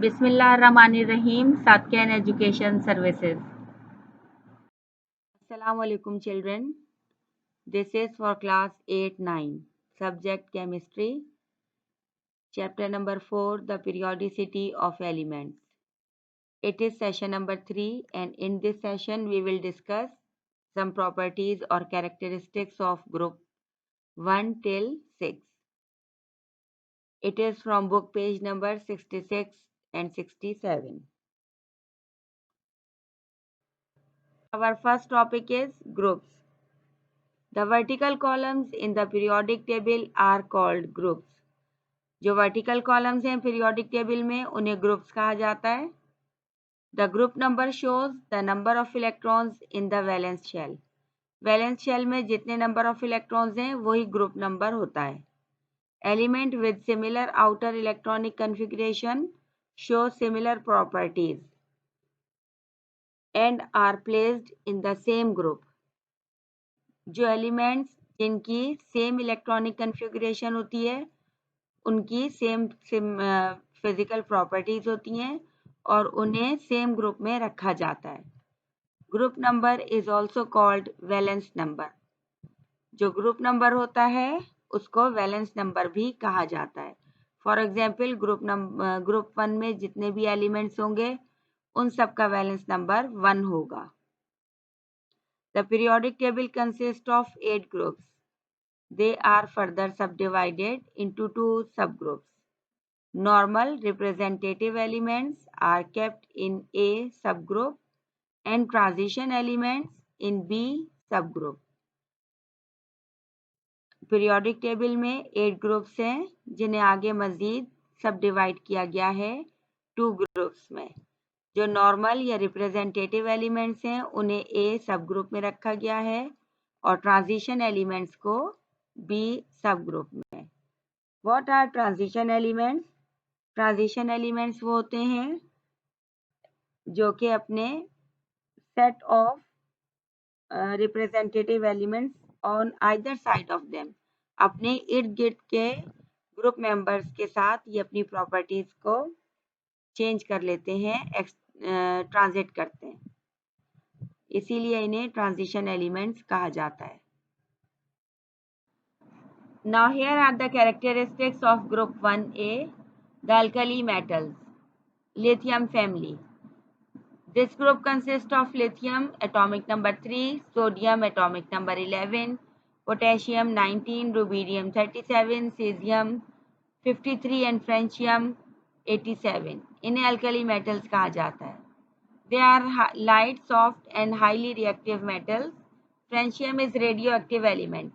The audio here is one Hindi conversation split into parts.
Bismillahirrahmanirrahim. Satyan Education Services. Assalamu alaikum children. This is for class 8-9. Subject chemistry. Chapter number 4, the periodicity of elements. It is session number 3 and in this session we will discuss some properties or characteristics of group 1 till 6. It is from book page number 66 and 67. Our first topic is groups. The vertical columns in the periodic table are called groups. जो vertical columns हैं periodic table में उन्हें groups कहा जाता है. The group number shows the number of electrons in the valence shell. Valence shell में जितने number of electrons हैं वही group number होता है. Element with similar outer electronic configuration show similar properties and are placed in the same group. जो एलिमेंट्स जिनकी सेम इलेक्ट्रॉनिक कन्फिगरेशन होती है उनकी सेम फिजिकल प्रॉपर्टीज होती हैं और उन्हें सेम ग्रुप में रखा जाता है. Group number is also called valence number. जो ग्रुप नंबर होता है उसको वैलेंस नंबर भी कहा जाता है. फॉर एग्जाम्पल ग्रुप 1 में जितने भी एलिमेंट्स होंगे उन सब का वैलेंस नंबर 1 होगा. The periodic table consists of 8 groups. They are further subdivided into 2 subgroups. Normal representative elements are kept in A subgroup and transition elements in B subgroup. Periodic table में 8 groups हैं जिन्हें आगे मजीद subdivide किया गया है 2 groups में. जो नॉर्मल या रिप्रेजेंटेटिव एलिमेंट्स हैं उन्हें ए सब ग्रुप में रखा गया है और ट्रांजिशन एलिमेंट्स को बी सब ग्रुप में. What are transition elements? Transition elements वो होते हैं जो कि अपने set of representative elements on either side of them अपने इर्द गिर्द के ग्रुप मेंबर्स के साथ ये अपनी प्रॉपर्टीज को चेंज कर लेते हैं, ट्रांजिट करते हैं, इसीलिए इन्हें ट्रांजिशन एलिमेंट्स कहा जाता है. Now here are the characteristics of group 1A, the alkali metals, lithium family. This group consists of lithium atomic number 3, sodium atomic number 11, potassium 19, rubidium 37, cesium 53 and francium 87. इन्हें alkali metals कहा जाता है. They are light, soft and highly reactive metals. Francium is radioactive element.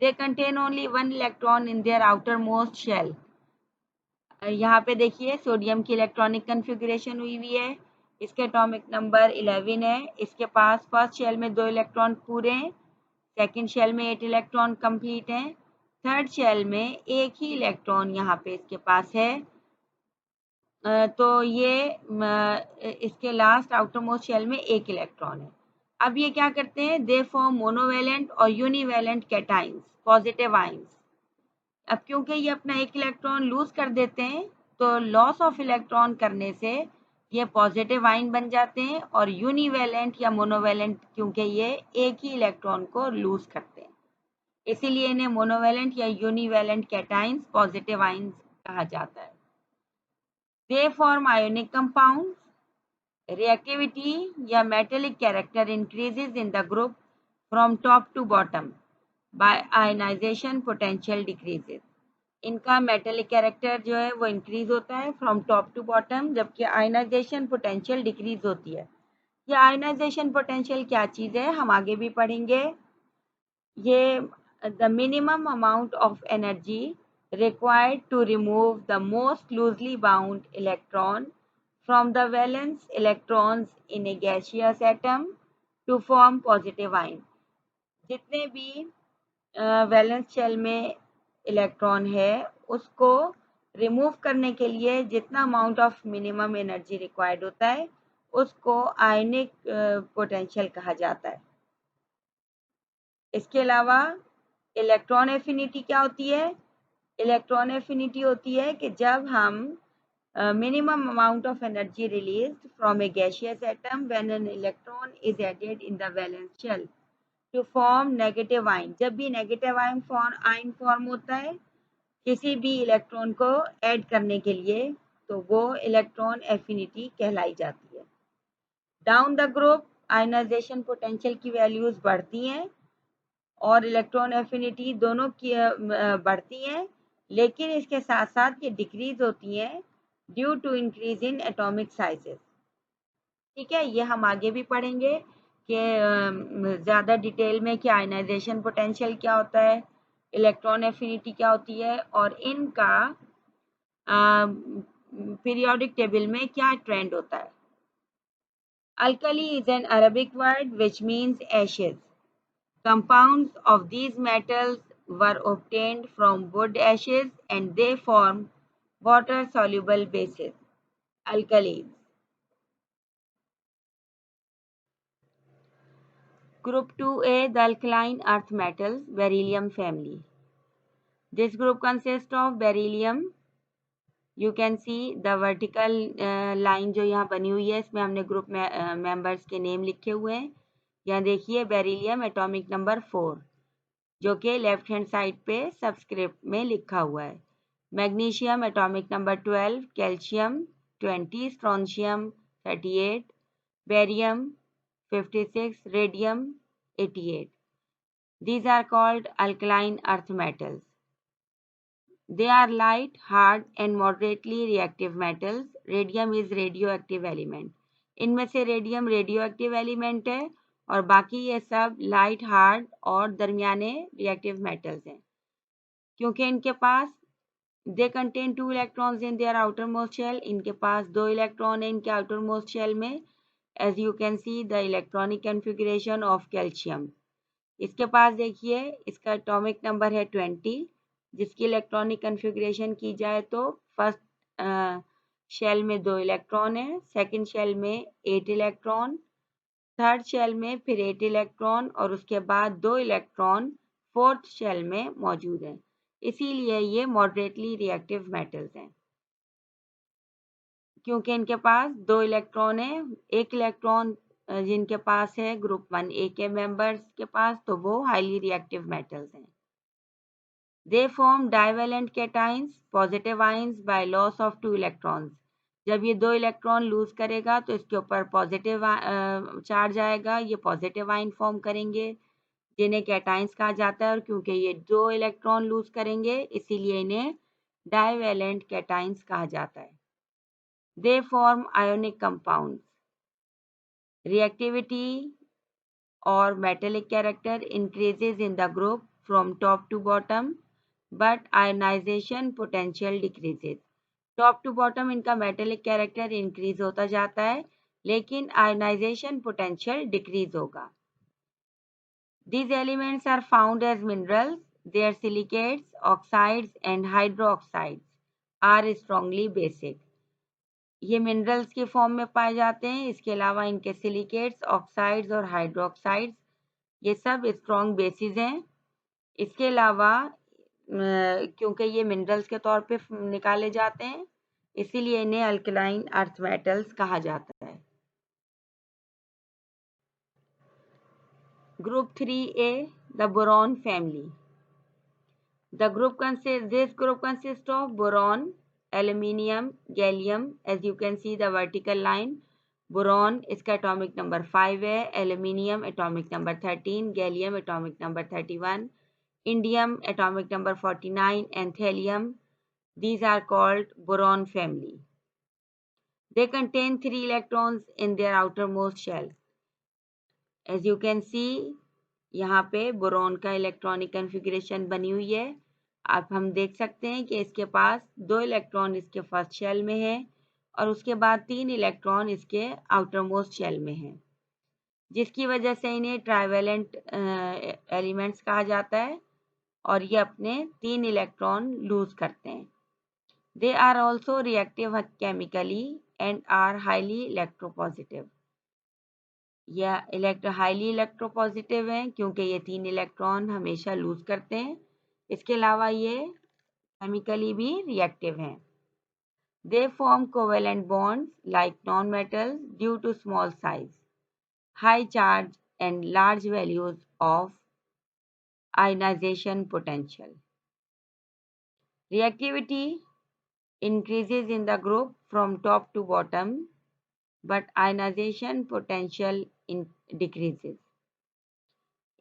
They contain only one electron in their outermost shell. यहाँ पे देखिए सोडियम की इलेक्ट्रॉनिक कन्फिगरेशन हुई हुई है. इसके एटॉमिक नंबर 11 है. इसके पास फर्स्ट शेल में 2 इलेक्ट्रॉन पूरे हैं, सेकंड शेल में 8 इलेक्ट्रॉन कंप्लीट हैं, थर्ड शेल में एक ही इलेक्ट्रॉन यहाँ पे इसके पास है. तो ये इसके लास्ट आउटर मोस्ट शेल में एक इलेक्ट्रॉन है. अब ये क्या करते हैं? दे फॉर्म मोनोवैलेंट और यूनिवैलेंट कैटाइंस, पॉजिटिव आयंस. अब क्योंकि ये अपना एक इलेक्ट्रॉन लूज कर देते हैं तो लॉस ऑफ इलेक्ट्रॉन करने से ये पॉजिटिव आयन बन जाते हैं, और यूनिवैलेंट या मोनोवैलेंट क्योंकि ये एक ही इलेक्ट्रॉन को लूज करते हैं इसीलिए इन्हें मोनोवैलेंट या यूनिवैलेंट कैटाइंस, पॉजिटिव आयंस कहा जाता है. They form ionic compounds. Reactivity या metallic character increases in the group from top to bottom by ionization potential decreases. इनका metallic character जो है वो increase होता है from top to bottom, जबकि ionization potential decrease होती है. ये ionization potential क्या चीज़ है हम आगे भी पढ़ेंगे. ये the minimum amount of energy required to remove the most loosely bound electron from the valence electrons in a gaseous atom to form positive ion. जितने भी वैलेंस शेल में इलेक्ट्रॉन है उसको रिमूव करने के लिए जितना amount of minimum energy required होता है उसको आयनिक पोटेंशियल कहा जाता है. इसके अलावा इलेक्ट्रॉन एफिनिटी क्या होती है? इलेक्ट्रॉन एफिनिटी होती है कि जब हम minimum amount of energy released from a gaseous atom when an electron is added in the valence shell to form negative ion. जब भी negative ion form होता है किसी भी इलेक्ट्रॉन को ऐड करने के लिए, तो वो इलेक्ट्रॉन एफिनिटी कहलाई जाती है. Down the group ionisation potential की वैल्यूज बढ़ती हैं और इलेक्ट्रॉन एफिनिटी दोनों की बढ़ती हैं, लेकिन इसके साथ साथ ये डिक्रीज होती हैं due to increase in atomic sizes. ठीक है, ये हम आगे भी पढ़ेंगे कि ज़्यादा डिटेल में कि आयनाइजेशन पोटेंशियल क्या होता है, इलेक्ट्रॉन एफिनिटी क्या होती है और इनका पीरियोडिक टेबल में क्या ट्रेंड होता है. Alkali is an Arabic word which means Ashes. Compounds of these metals were obtained from wood ashes and they form water-soluble bases, alkalis. Group 2A, the alkaline earth metals, beryllium family. This group consists of beryllium. You can see the vertical line जो यहाँ बनी हुई है, इसमें हमने ग्रुप मेंबर्स के नेम लिखे हुए हैं. यहाँ देखिए बेरिलियम एटॉमिक नंबर 4 जो कि लेफ्ट हैंड साइड पे सबस्क्रिप्ट में लिखा हुआ है. Magnesium atomic number 12, calcium 20, strontium 38, barium 56, radium 88. These are called alkaline earth metals. They are light, hard and moderately reactive metals. Radium is radioactive element. इनमें से रेडियम रेडियोएक्टिव एलिमेंट है और बाकी ये सब लाइट, हार्ड और दरमियाने रिएक्टिव मेटल्स हैं. क्योंकि इनके पास they contain 2 electrons in their outer most shell. इनके पास 2 इलेक्ट्रॉन है इनके आउटर मोस्ट शेल में. As you can see the electronic configuration of calcium. इसके पास देखिए इसका एटॉमिक नंबर है 20, जिसकी इलेक्ट्रॉनिक कॉन्फ़िगरेशन की जाए तो फर्स्ट शेल में 2 इलेक्ट्रॉन है, सेकंड शेल में 8 इलेक्ट्रॉन, थर्ड शेल में फिर 8 इलेक्ट्रॉन और उसके बाद 2 इलेक्ट्रॉन फोर्थ शेल में मौजूद हैं. इसीलिए ये मॉडरेटली रिएक्टिव मेटल्स हैं क्योंकि इनके पास 2 इलेक्ट्रॉन है. एक इलेक्ट्रॉन जिनके पास है ग्रुप 1A के मेंबर्स के पास, तो वो हाईली रिएक्टिव मेटल्स हैं. They form divalent cations positive ions by loss of 2 electrons. जब ये 2 इलेक्ट्रॉन लूज करेगा तो इसके ऊपर पॉजिटिव चार्ज आएगा, ये पॉजिटिव आयन फॉर्म करेंगे जिन्हें कैटाइंस कहा जाता है. और क्योंकि ये 2 इलेक्ट्रॉन लूज करेंगे इसीलिए इन्हें डाइवेलेंट कैटाइंस कहा जाता है. They form ionic compounds. Reactivity और metallic character increases in the group from top to bottom but ionization potential decreases. Top to bottom इनका मेटेलिक कैरेक्टर इंक्रीज होता जाता है लेकिन आयनाइजेशन पोटेंशियल डिक्रीज होगा. These elements are found as minerals. Their silicates, oxides and hydroxides are strongly basic. ये मिनरल्स की फॉर्म में पाए जाते हैं. इसके अलावा इनके सिलिकेट्स, ऑक्साइड्स और हाइड्रोक्साइड्स ये सब स्ट्रॉन्ग बेसिस हैं. इसके अलावा क्योंकि ये मिनरल्स के तौर पे निकाले जाते हैं इसीलिए इन्हें अल्कलाइन अर्थ मेटल्स कहा जाता है. Group 3A, the boron family. This group consists of boron, aluminium, gallium. As you can see the vertical line. Boron इसका एटॉमिक नंबर 5 है, aluminium atomic number 13, gallium atomic number 31, indium atomic number 49 and thallium. These are called boron family. They contain 3 electrons in their outermost shell. As you can see यहाँ पे बोरॉन का इलेक्ट्रॉनिक कॉन्फ़िगरेशन बनी हुई है. अब हम देख सकते हैं कि इसके पास 2 इलेक्ट्रॉन इसके फर्स्ट शेल में है और उसके बाद 3 इलेक्ट्रॉन इसके आउटर मोस्ट शेल में है, जिसकी वजह से इन्हें ट्राइवेलेंट एलिमेंट्स कहा जाता है और ये अपने 3 इलेक्ट्रॉन लूज करते हैं. They are also reactive chemically and are highly electropositive. यह हाईली इलेक्ट्रोपॉजिटिव हैं क्योंकि ये 3 इलेक्ट्रॉन हमेशा लूज करते हैं. इसके अलावा ये केमिकली भी रिएक्टिव हैं. They form covalent bonds like nonmetals due to small size, high charge, and large values of ionization potential. Reactivity increases in the group from top to bottom, but ionization potential decreases.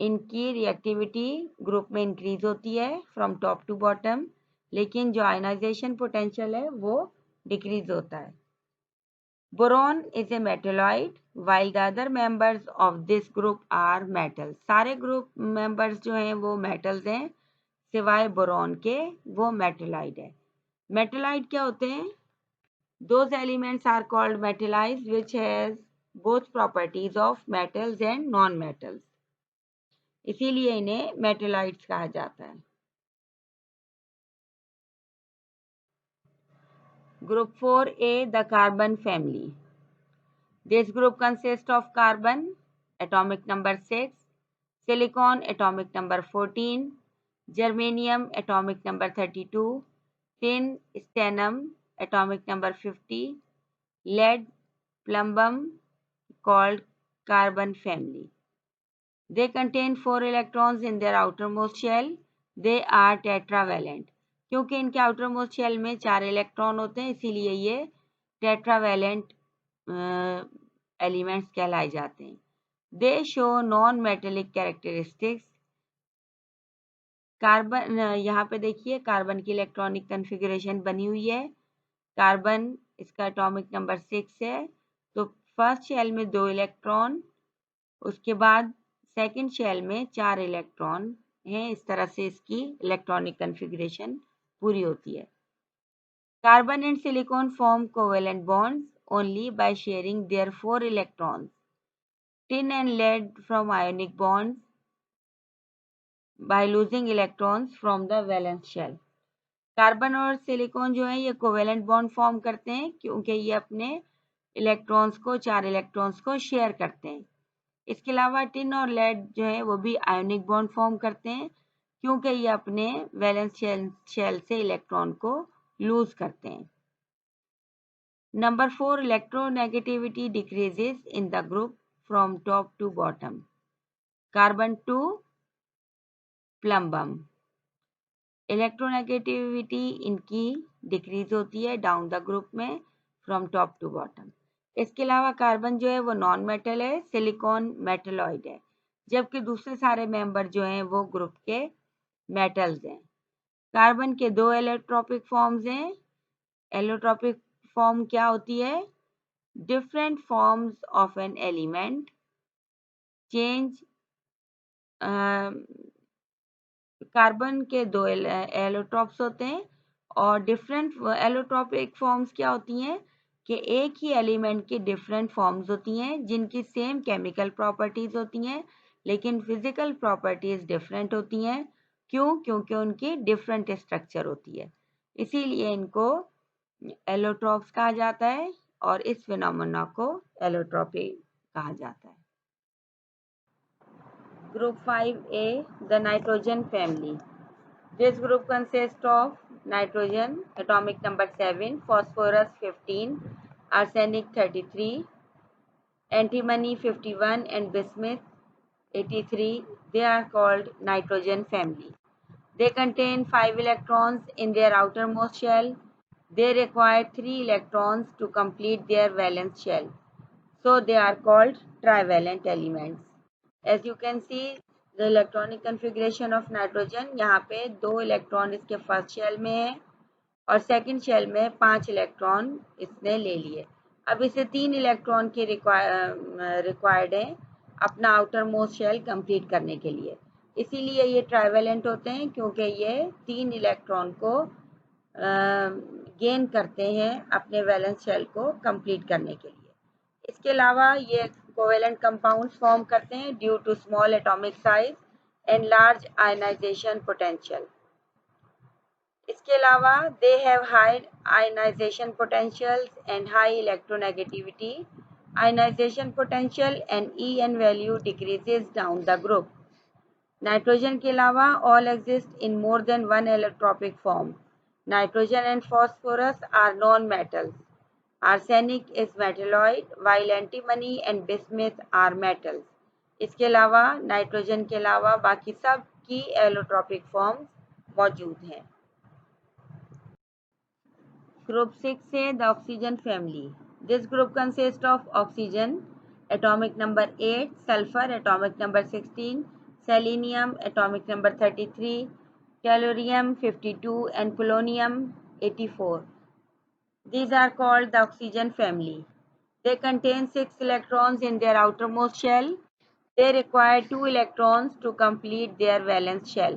इनकी रिएक्टिविटी ग्रुप में इंक्रीज होती है फ्रॉम टॉप टू बॉटम, लेकिन जो आयनाइजेशन पोटेंशियल है वो डिक्रीज होता है. Boron is a metalloid while the other members of this group are metals. सारे ग्रुप मेंबर्स जो हैं वो मेटल्स हैं, सिवाय बोरॉन के वो मेटलॉइड है. मेटलॉइड क्या होते हैं? Those elements are called metallics which has both properties of metals and non-metals. इसीलिए इन्हें मेटलाइट्स कहा जाता है. Group 4A, the carbon family. This group consists of carbon, atomic number 6, silicon, atomic number 14, germanium, atomic number 32, tin, stannum, atomic number 50, lead, plumbum, called carbon family. They contain 4 electrons in their outermost shell. They are tetravalent. क्योंकि इनके आउटरमोस्ट शेल में 4 इलेक्ट्रॉन होते हैं, इसीलिए ये टेट्रावेलेंट एलिमेंट्स कहलाए जाते हैं. दे show non metallic characteristics. Carbon, यहाँ पे देखिए कार्बन की इलेक्ट्रॉनिक कन्फिगरेशन बनी हुई है. कार्बन, इसका एटॉमिक नंबर 6 है, तो फर्स्ट शेल में 2 इलेक्ट्रॉन, उसके बाद सेकेंड शेल में 4 इलेक्ट्रॉन हैं. इस तरह से इसकी इलेक्ट्रॉनिक कन्फिगरेशन पूरी होती है. Carbon and silicon form covalent bonds only by sharing their 4 electrons. Tin and lead from ionic bonds by losing electrons from the valence shell. Carbon और सिलिकॉन जो है ये कोवेलेंट बॉन्ड फॉर्म करते हैं क्योंकि ये अपने इलेक्ट्रॉन्स को 4 इलेक्ट्रॉन्स को शेयर करते हैं. इसके अलावा टिन और लेड जो है वो भी आयोनिक बॉन्ड फॉर्म करते हैं क्योंकि ये अपने वैलेंस शेल से इलेक्ट्रॉन को लूज करते हैं. Number 4, electronegativity decreases in the group from top to bottom. Carbon 2, plumbum. Electronegativity इनकी डिक्रीज होती है डाउन द ग्रुप में फ्रॉम टॉप टू बॉटम. इसके अलावा कार्बन जो है वो नॉन मेटल है, सिलिकॉन मेटलॉइड है, जबकि दूसरे सारे मेंबर जो हैं वो ग्रुप के मेटल्स हैं. कार्बन के 2 एलोट्रोपिक फॉर्म्स हैं. एलोट्रोपिक फॉर्म क्या होती है? Different forms of an element change. Carbon के 2 एलोट्रॉप्स होते हैं और डिफरेंट एलोट्रोपिक फॉर्म्स क्या होती हैं कि एक ही एलिमेंट की डिफरेंट फॉर्म्स होती हैं जिनकी सेम केमिकल प्रॉपर्टीज होती हैं लेकिन फिजिकल प्रॉपर्टीज डिफरेंट होती हैं. क्यों? क्योंकि उनकी डिफरेंट स्ट्रक्चर होती है, इसीलिए इनको एलोट्रॉप्स कहा जाता है और इस फिनोमेना को एलोट्रॉपी कहा जाता है. Group 5A, the nitrogen family. This group consists of nitrogen, atomic number 7, phosphorus 15, arsenic 33, antimony 51, and bismuth 83. They are called nitrogen family. They contain 5 electrons in their outermost shell. They require 3 electrons to complete their valence shell. So they are called trivalent elements. As you can see, the electronic configuration of nitrogen, यहाँ पे 2 इलेक्ट्रॉन इसके फर्स्ट शेल में है और सेकंड शेल में 5 इलेक्ट्रॉन इसने ले लिए. अब इसे 3 इलेक्ट्रॉन की रिक्वायर्ड है अपना आउटर मोस्ट शेल कंप्लीट करने के लिए. इसीलिए ये ट्राइवेलेंट होते हैं क्योंकि ये 3 इलेक्ट्रॉन को गेन करते हैं अपने वैलेंस शेल को कंप्लीट करने के लिए. इसके अलावा ये कोवेलेंट कंपाउंड्स फॉर्म करते हैं due to small atomic size and large ionisation potential. इसके अलावा they have high ionisation potentials and high electronegativity. Ionisation potential and EN value decreases down the group. Nitrogen के अलावा all exist in more than one allotropic form. Nitrogen and phosphorus are non-metals. Arsenic is metalloid while antimony and bismuth are metals. इसके अलावा नाइट्रोजन के अलावा बाकी सब की एलोट्रॉपिक फॉर्म्स मौजूद हैं. Group 6 है the oxygen family. This group consists of oxygen, atomic number 8, sulfur, atomic number 16, selenium, atomic number 33, tellurium 52, and polonium 84. These are called the oxygen family. They contain 6 electrons in their outermost shell. They require 2 electrons to complete their valence shell.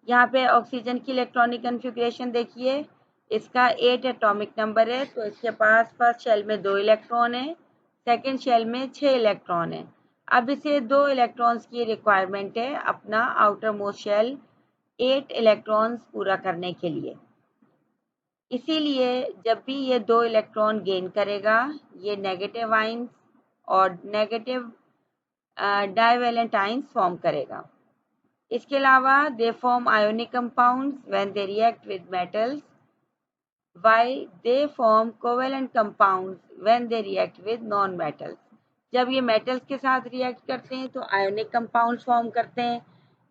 यहाँ पे ऑक्सीजन की इलेक्ट्रॉनिक कन्फिग्रेशन देखिए. इसका 8 एटॉमिक नंबर है, तो इसके पास फर्स्ट शेल में 2 इलेक्ट्रॉन है, सेकेंड शेल में 6 इलेक्ट्रॉन है. अब इसे 2 इलेक्ट्रॉन्स की रिक्वायरमेंट है अपना आउटर मोस्ट शेल 8 इलेक्ट्रॉन्स पूरा करने के लिए. इसीलिए जब भी ये 2 इलेक्ट्रॉन गेन करेगा, ये नेगेटिव आइंस और नेगेटिव डाइवेलेंट आइंस फॉर्म करेगा. इसके अलावा दे form ionic compounds when they react with metals, while they form covalent compounds when they react with non metals. जब ये मेटल्स के साथ रिएक्ट करते हैं तो आयोनिक कंपाउंड्स फॉर्म करते हैं.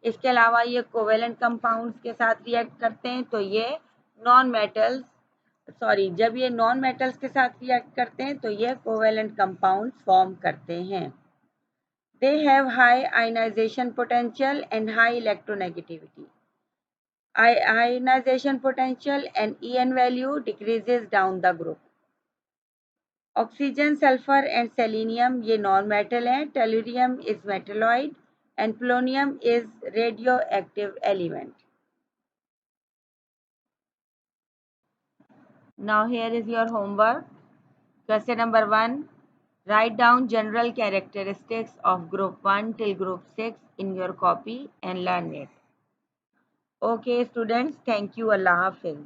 इसके अलावा ये कोवेलेंट कंपाउंड्स के साथ रिएक्ट करते हैं तो ये जब ये नॉन मेटल्स के साथ रिएक्ट करते हैं तो ये कोवेलेंट कंपाउंड्स फॉर्म करते हैं. They have high ionization potential and high electronegativity. Ionization potential and En value decreases down the group. Oxygen, sulfur and selenium ये non-metal हैं. Tellurium is metalloid and polonium is radioactive element. Now here is your homework. Question number 1. Write down general characteristics of group 1 till group 6 in your copy and learn it. Okay students, thank you. Allah Hafiz.